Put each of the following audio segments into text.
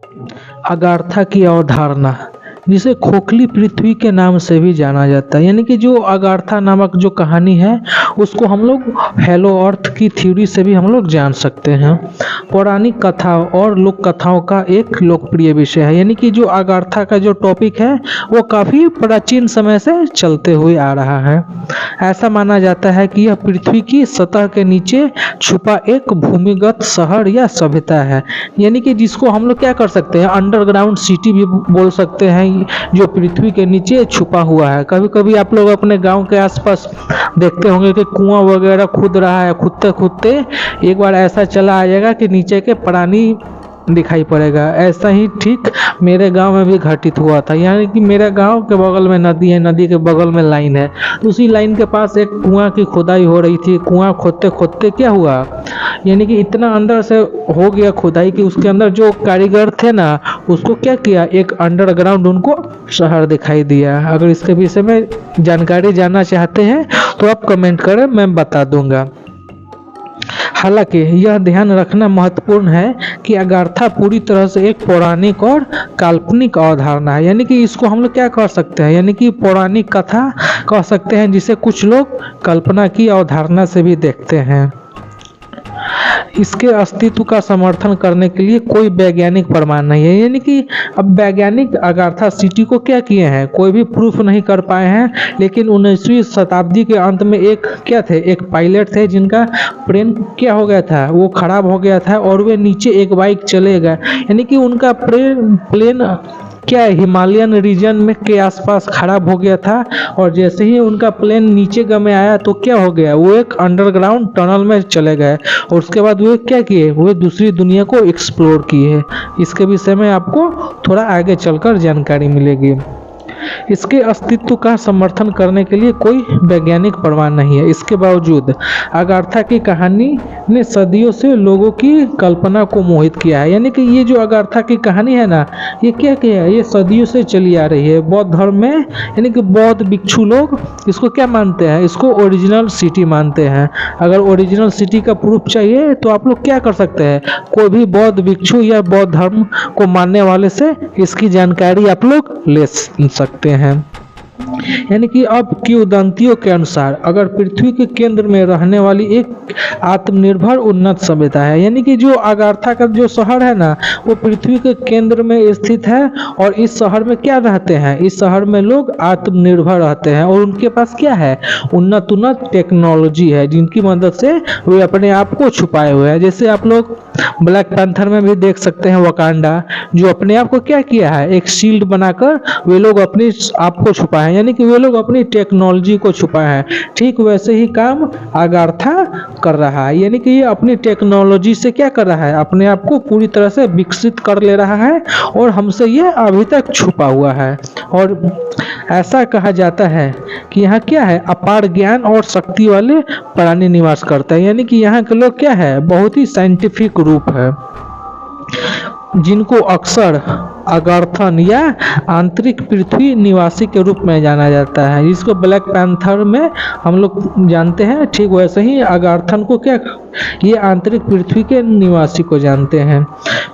Agatha की अवधारणा, जिसे खोखली पृथ्वी के नाम से भी जाना जाता है, यानी कि जो अगाथा नामक जो कहानी है उसको हम लोग हेलो अर्थ की थ्योरी से भी हम लोग जान सकते हैं। पौराणिक कथा और लोक कथाओं का एक लोकप्रिय विषय है, यानी कि जो अगाथा का जो टॉपिक है वो काफ़ी प्राचीन समय से चलते हुए आ रहा है। ऐसा माना जाता है कि यह पृथ्वी की सतह के नीचे छुपा एक भूमिगत शहर या सभ्यता है, यानी कि जिसको हम लोग क्या कर सकते हैं, अंडरग्राउंड सिटी भी बोल सकते हैं, जो पृथ्वी के नीचे छुपा हुआ है। कभी कभी आप लोग अपने गांव के आसपास देखते होंगे कि कुआं वगैरह खुद रहा है, खुदते खुदते एक बार ऐसा चला आ जाएगा कि नीचे के प्राणी दिखाई पड़ेगा। ऐसा ही ठीक मेरे गांव में भी घटित हुआ था, यानी कि मेरे गांव के बगल में नदी है, नदी के बगल में लाइन है, तो उसी लाइन के पास एक कुआं की खुदाई हो रही थी। कुआं खोदते खोदते क्या हुआ, यानी कि इतना अंदर से हो गया खुदाई कि उसके अंदर जो कारीगर थे ना, उसको क्या किया, एक अंडरग्राउंड उनको शहर दिखाई दिया। अगर इसके विषय में जानकारी जानना चाहते हैं तो आप कमेंट करें, मैं बता दूंगा। हालांकि यह ध्यान रखना महत्वपूर्ण है कि अगाथा पूरी तरह से एक पौराणिक और काल्पनिक अवधारणा है, यानी कि इसको हम लोग क्या कह सकते हैं, यानी कि पौराणिक कथा कह सकते हैं, जिसे कुछ लोग कल्पना की अवधारणा से भी देखते हैं। इसके अस्तित्व का समर्थन करने के लिए कोई वैज्ञानिक प्रमाण नहीं है, यानी कि अब वैज्ञानिक अगाथा सिटी को क्या किए हैं, कोई भी प्रूफ नहीं कर पाए हैं। लेकिन 19वीं शताब्दी के अंत में एक क्या थे, एक पायलट थे जिनका प्लेन क्या हो गया था, वो खराब हो गया था और वे नीचे एक बाइक चले गए, यानी कि उनका प्लेन क्या हिमालयन रीजन में के आसपास खराब हो गया था। और जैसे ही उनका प्लेन नीचे में आया तो क्या हो गया, वो एक अंडरग्राउंड टनल में चले गए और उसके बाद वो क्या किए, वो दूसरी दुनिया को एक्सप्लोर किए। इसके विषय में आपको थोड़ा आगे चलकर जानकारी मिलेगी। इसके अस्तित्व का समर्थन करने के लिए कोई वैज्ञानिक प्रमाण नहीं है। इसके बावजूद अगाथा की कहानी ने सदियों से लोगों की कल्पना को मोहित किया है, यानी कि ये जो अगाथा की कहानी है ना, ये क्या है, ये सदियों से चली आ रही है बौद्ध धर्म में, यानी कि बौद्ध भिक्षु लोग इसको क्या मानते हैं, इसको ओरिजिनल सिटी मानते हैं। अगर ओरिजिनल सिटी का प्रूफ चाहिए तो आप लोग क्या कर सकते हैं, कोई भी बौद्ध भिक्षु या बौद्ध धर्म को मानने वाले से इसकी जानकारी आप लोग ले सकते हैं। यानी कि अब किंवदंतियों के अनुसार अगर पृथ्वी के केंद्र में रहने वाली एक आत्मनिर्भर उन्नत सभ्यता है, यानी कि जो अगाथा का जो शहर है ना, वो पृथ्वी के केंद्र में स्थित है और इस शहर में क्या रहते हैं, इस शहर में लोग आत्मनिर्भर रहते हैं और उनके पास क्या है, उन्नत टेक्नोलॉजी है, जिनकी मदद से वे अपने आप को छुपाए हुए हैं। जैसे आप लोग ब्लैक पैंथर में भी देख सकते हैं, वकांडा जो अपने आप को क्या किया है, एक शील्ड बनाकर वे लोग अपने आप को छुपाए हैं, यानी कि वे लोग अपनी टेक्नोलॉजी को छुपाए हैं। ठीक वैसे ही काम अगाथा कर रहा है, यानी कि ये अपनी टेक्नोलॉजी से क्या कर रहा है, अपने आप को पूरी तरह से विकसित कर ले रहा है और हमसे ये अभी तक छुपा हुआ है। और ऐसा कहा जाता है कि यहाँ क्या है, अपार ज्ञान और शक्ति वाले प्राणी निवास करते हैं, यानी कि यहाँ के लोग क्या है, बहुत ही साइंटिफिक रूप है, जिनको अक्सर अगार्थन या आंतरिक पृथ्वी निवासी के रूप में जाना जाता है, जिसको ब्लैक पैंथर में हम लोग जानते हैं। ठीक वैसे ही अगार्थन को क्या, ये आंतरिक पृथ्वी के निवासी को जानते हैं।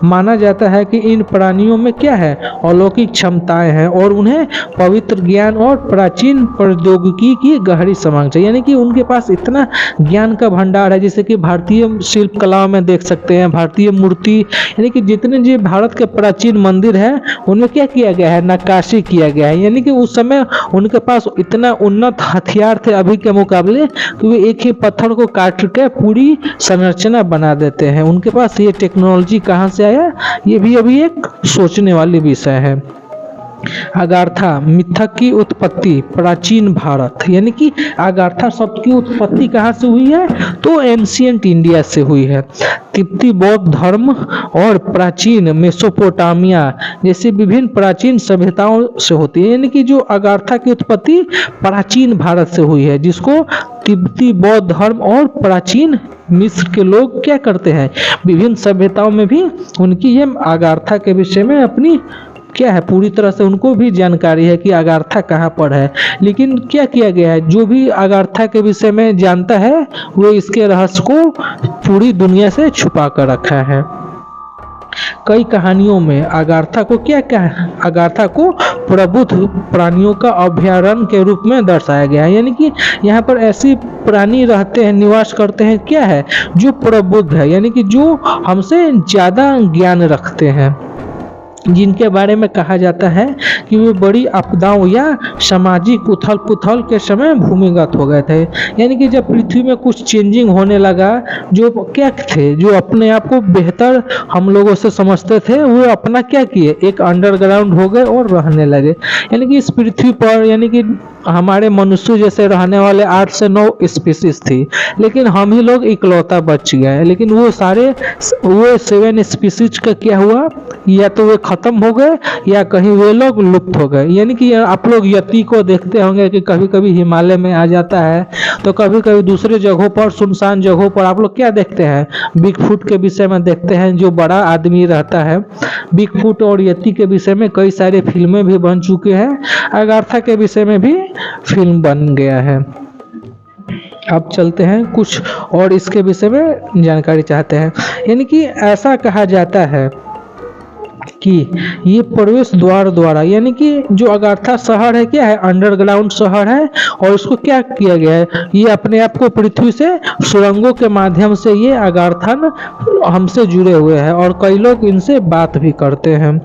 माना जाता है कि इन प्राणियों में क्या है, अलौकिक क्षमताएं हैं और उन्हें पवित्र ज्ञान और प्राचीन प्रौद्योगिकी की गहरी समझ है, यानी कि उनके पास इतना ज्ञान का भंडार है। जैसे कि भारतीय शिल्प कलाओं में देख सकते हैं, भारतीय मूर्ति, यानी कि जितने जो भारत के प्राचीन मंदिर है उनमें क्या किया गया है, नक्काशी किया गया है, यानी कि उस समय उनके पास इतना उन्नत हथियार थे अभी के मुकाबले कि वे एक ही पत्थर को काट के पूरी संरचना बना देते हैं। उनके पास ये टेक्नोलॉजी कहाँ से आया, ये भी अभी एक सोचने वाली विषय है। अगाथा मिथक की उत्पत्ति प्राचीन भारत, यानी कि अगाथा शब्द की उत्पत्ति कहाँ से हुई है, तो एंशियंट इंडिया से हुई है। तिब्बती बौद्ध धर्म और प्राचीन मेसोपोटामिया जैसे विभिन्न प्राचीन सभ्यताओं से होती है, यानी कि जो अगाथा की उत्पत्ति प्राचीन भारत से हुई है, जिसको तिब्बती बौद्ध धर्म और प्राचीन मिस्र के लोग क्या करते हैं, विभिन्न सभ्यताओं में भी उनकी ये अगाथा के विषय में अपनी क्या है, पूरी तरह से उनको भी जानकारी है कि अगाथा कहाँ पर है। लेकिन क्या किया गया है, जो भी अगाथा के विषय में जानता है वो इसके रहस्य को पूरी दुनिया से छुपा कर रखा है। कई कहानियों में अगाथा को अगाथा को प्रबुद्ध प्राणियों का अभयारण्य के रूप में दर्शाया गया है। यानी कि यहाँ पर ऐसी प्राणी रहते हैं, निवास करते हैं, क्या है, जो प्रबुद्ध है, यानी कि जो हमसे ज़्यादा ज्ञान रखते हैं, जिनके बारे में कहा जाता है कि वे बड़ी आपदाओं या सामाजिक उथल पुथल के समय भूमिगत हो गए थे। यानी कि जब पृथ्वी में कुछ चेंजिंग होने लगा, जो क्या थे, जो अपने आप को बेहतर हम लोगों से समझते थे, वो अपना क्या किए, एक अंडरग्राउंड हो गए और रहने लगे। यानी कि इस पृथ्वी पर, यानी कि हमारे मनुष्य जैसे रहने वाले 8 से 9 स्पीसीज थी, लेकिन हम ही लोग इकलौता बच गए। लेकिन वो 7 स्पीसीज का क्या हुआ, या तो वे खत्म हो गए या कहीं वे लोग लुप्त हो गए। यानी कि आप लोग यति को देखते होंगे कि कभी कभी हिमालय में आ जाता है, तो कभी कभी दूसरे जगहों पर, सुनसान जगहों पर आप लोग क्या देखते हैं, बिगफुट के विषय में देखते हैं, जो बड़ा आदमी रहता है। बिगफुट और यति के विषय में कई सारे फिल्में भी बन चुके हैं, अगाथा के विषय में भी फिल्म बन गया है। अब चलते हैं कुछ और इसके विषय में जानकारी चाहते हैं। यानी कि ऐसा कहा जाता है कि ये प्रवेश द्वार द्वारा, यानी कि जो अगाथा शहर है, क्या है, अंडरग्राउंड शहर है, और इसको क्या किया गया है, ये अपने आप को पृथ्वी से सुरंगों के माध्यम से ये अगार्थन हमसे जुड़े हुए हैं, और कई लोग इनसे बात भी करते हैं।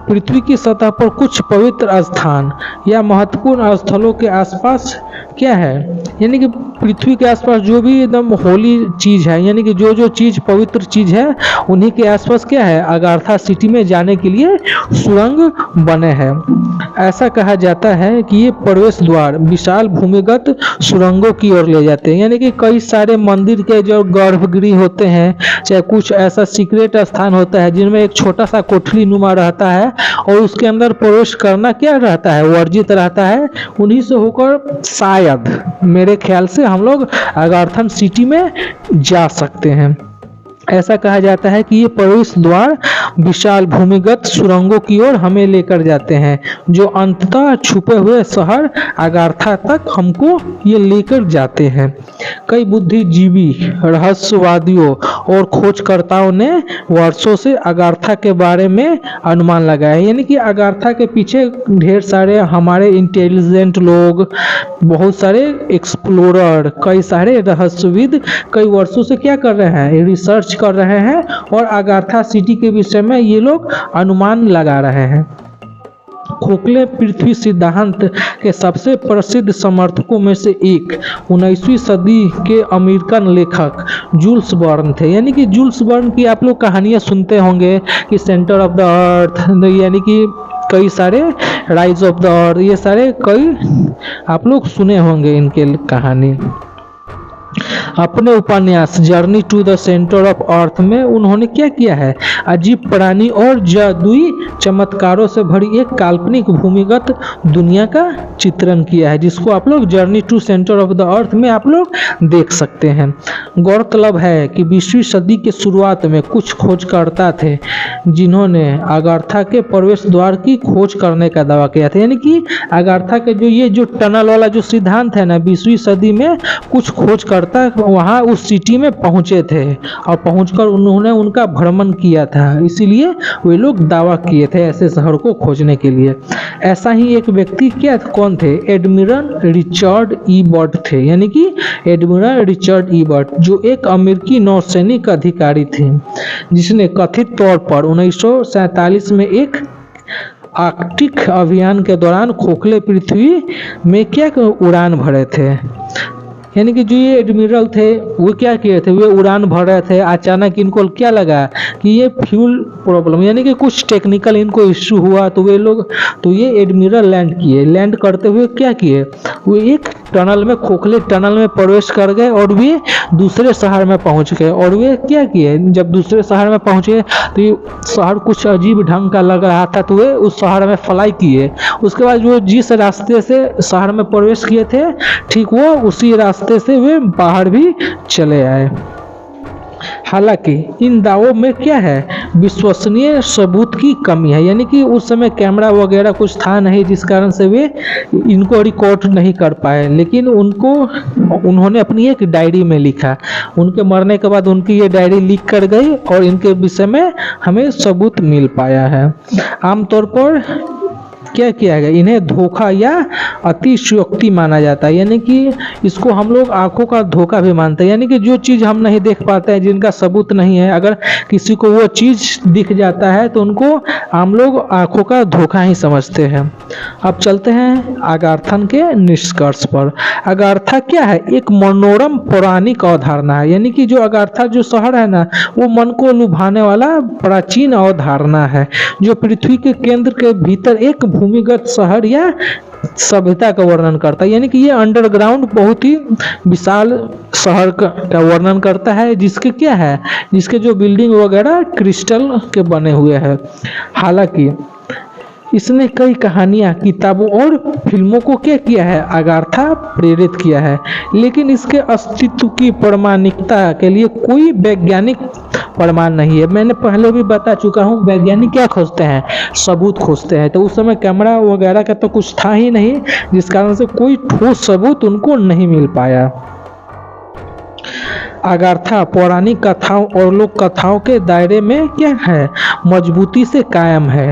पृथ्वी की सतह पर कुछ पवित्र स्थान या महत्वपूर्ण स्थलों के आसपास क्या है, यानी कि पृथ्वी के आसपास जो भी एकदम होली चीज़ है, यानी कि जो जो चीज़ पवित्र चीज़ है, उन्हीं के आसपास क्या है, अगाथा सिटी में जाने के लिए सुरंग बने हैं। ऐसा कहा जाता है कि ये प्रवेश द्वार विशाल भूमिगत सुरंगों की ओर ले जाते हैं। यानी कि कई सारे मंदिर के जो गर्भगृह होते हैं, चाहे कुछ ऐसा सीक्रेट स्थान होता है जिनमें एक छोटा सा कोठरी नुमा रहता है, और उसके अंदर प्रवेश करना क्या रहता है, वर्जित रहता है। उन्हीं से होकर शायद मेरे ख्याल से हम लोग अगार्थन सिटी में जा सकते हैं। ऐसा कहा जाता है कि ये प्रवेश द्वार विशाल भूमिगत सुरंगों की ओर हमें लेकर जाते हैं, जो अंततः छुपे हुए शहर अगाथा तक हमको ये लेकर जाते हैं। कई बुद्धिजीवी, रहस्यवादियों और खोजकर्ताओं ने वर्षों से अगाथा के बारे में अनुमान लगाया है। यानी कि अगाथा के पीछे ढेर सारे हमारे इंटेलिजेंट लोग, बहुत सारे एक्सप्लोरर, कई सारे रहस्यविद कई वर्षों से क्या कर रहे हैं, रिसर्च कर रहे हैं, और अगाथा सिटी के विषय में ये लोग अनुमान लगा रहे हैं। खोखले पृथ्वी सिद्धांत के सबसे प्रसिद्ध समर्थकों में से एक 19वीं सदी के अमेरिकन लेखक जूल्स वर्न थे। यानी कि जूल्स वर्न की आप लोग कहानियां सुनते होंगे कि सेंटर ऑफ द अर्थ, यानी कि कई सारे राइज ऑफ द अर्थ, ये सारे कई आप लोग सुने होंगे इनके कहानी। अपने उपन्यास Journey to the Centre of Earth में उन्होंने क्या किया है, अजीब प्राणी और जादुई चमत्कारों से भरी एक काल्पनिक भूमिगत दुनिया का चित्रण किया है, जिसको आप लोग Journey to Centre of the Earth में आप लोग देख सकते हैं। गौरतलब है कि 20वीं सदी के शुरुआत में कुछ खोजकर्ता थे जिन्होंने अगाथा के प्रवेश द्वार की खोज करने का दावा किया था। यानी कि अगाथा के जो टनल वाला जो सिद्धांत है ना, 20वीं सदी में कुछ खोजकर्ता वहाँ उस सिटी में पहुँचे थे, और पहुँचकर उन्होंने उनका भ्रमण किया था, इसीलिए वे लोग दावा किए थे ऐसे शहर को खोजने के लिए। ऐसा ही एक व्यक्ति कौन थे, एडमिरल रिचर्ड ई बर्ट थे। यानी कि एडमिरल रिचर्ड ई बर्ट जो एक अमेरिकी नौसैनिक अधिकारी थे, जिसने कथित तौर पर 1947 में एक आर्कटिक अभियान के दौरान खोखले पृथ्वी में क्या उड़ान भरे थे। यानी कि जो ये एडमिरल थे वो क्या किए थे, वे उड़ान भर रहे थे, अचानक इनको क्या लगा कि ये फ्यूल प्रॉब्लम, यानी कि कुछ टेक्निकल इनको इश्यू हुआ, तो ये एडमिरल लैंड किए। लैंड करते हुए क्या किए, वो एक टनल में, खोखले टनल में प्रवेश कर गए, और वे दूसरे शहर में पहुंच गए। और वे क्या किए, जब दूसरे शहर में पहुंचे तो ये शहर कुछ अजीब ढंग का लग रहा था, तो वे उस शहर में फ्लाई किए। उसके बाद वो जिस रास्ते से शहर में प्रवेश किए थे, ठीक वो उसी रास्ते से वे बाहर भी चले आए। हालांकि इन दावों में क्या है, विश्वसनीय सबूत की कमी है, यानी कि उस समय कैमरा वगैरह कुछ था नहीं जिस कारण से वे इनको रिकॉर्ड नहीं कर पाए, लेकिन उन्होंने अपनी एक डायरी में लिखा। उनके मरने के बाद उनकी ये डायरी लीक कर गई और इनके विषय में हमें सबूत मिल पाया है। आमतौर पर क्या किया गया, इन्हें धोखा या अतिशयोक्ति माना जाता है, यानी कि इसको हम लोग आंखों का धोखा भी मानते हैं, यानी कि जो चीज़ हम नहीं देख पाते हैं, जिनका सबूत नहीं है, अगर किसी को वो चीज़ दिख जाता है तो उनको हम लोग आंखों का धोखा ही समझते हैं। अब चलते हैं अगार्थन के निष्कर्ष पर। अगार्था क्या है, एक मनोरम पौराणिक अवधारणा है, यानी कि जो अगार्था जो शहर है ना, वो मन को लुभाने वाला प्राचीन अवधारणा है जो पृथ्वी के केंद्र के भीतर एक भूमिगत शहर या सभ्यता का वर्णन करता है, यानी कि ये अंडरग्राउंड बहुत ही विशाल शहर का वर्णन करता है, जिसके क्या है, जिसके जो बिल्डिंग वगैरह क्रिस्टल के बने हुए हैं। हालांकि इसने कई कहानियां, किताबों और फिल्मों को क्या किया है, अगार्था प्रेरित किया है, लेकिन इसके अस्तित्व की प्रमाणिकता के लिए कोई वैज्ञानिक प्रमाण नहीं है। मैंने पहले भी बता चुका हूँ, वैज्ञानिक क्या खोजते हैं, सबूत खोजते हैं। तो उस समय कैमरा वगैरह का तो कुछ था ही नहीं, जिस कारण से कोई ठोस सबूत उनको नहीं मिल पाया। अगार्था पौराणिक कथाओं और लोक कथाओं के दायरे में क्या है, मजबूती से कायम है,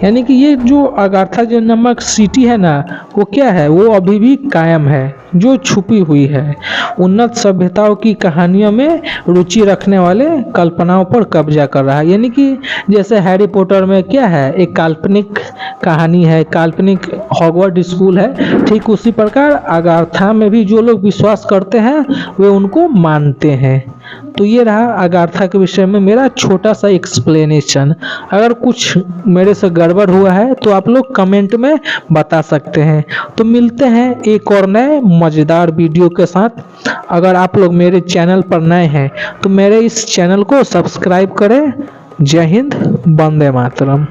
यानी कि ये जो अगार्था जो नामक सिटी है ना, वो क्या है, वो अभी भी कायम है, जो छुपी हुई है। उन्नत सभ्यताओं की कहानियों में रुचि रखने वाले कल्पनाओं पर कब्जा कर रहा है, यानी कि जैसे हैरी पॉटर में क्या है, एक काल्पनिक कहानी है, काल्पनिक हॉगवर्ड स्कूल है, ठीक उसी प्रकार अगार्था में भी जो लोग विश्वास करते हैं वे उनको मानते हैं। तो ये रहा अगार्था के विषय में मेरा छोटा सा एक्सप्लेनेशन। अगर कुछ मेरे से गड़बड़ हुआ है तो आप लोग कमेंट में बता सकते हैं। तो मिलते हैं एक और नए मज़ेदार वीडियो के साथ। अगर आप लोग मेरे चैनल पर नए हैं तो मेरे इस चैनल को सब्सक्राइब करें। जय हिंद, वंदे मातरम।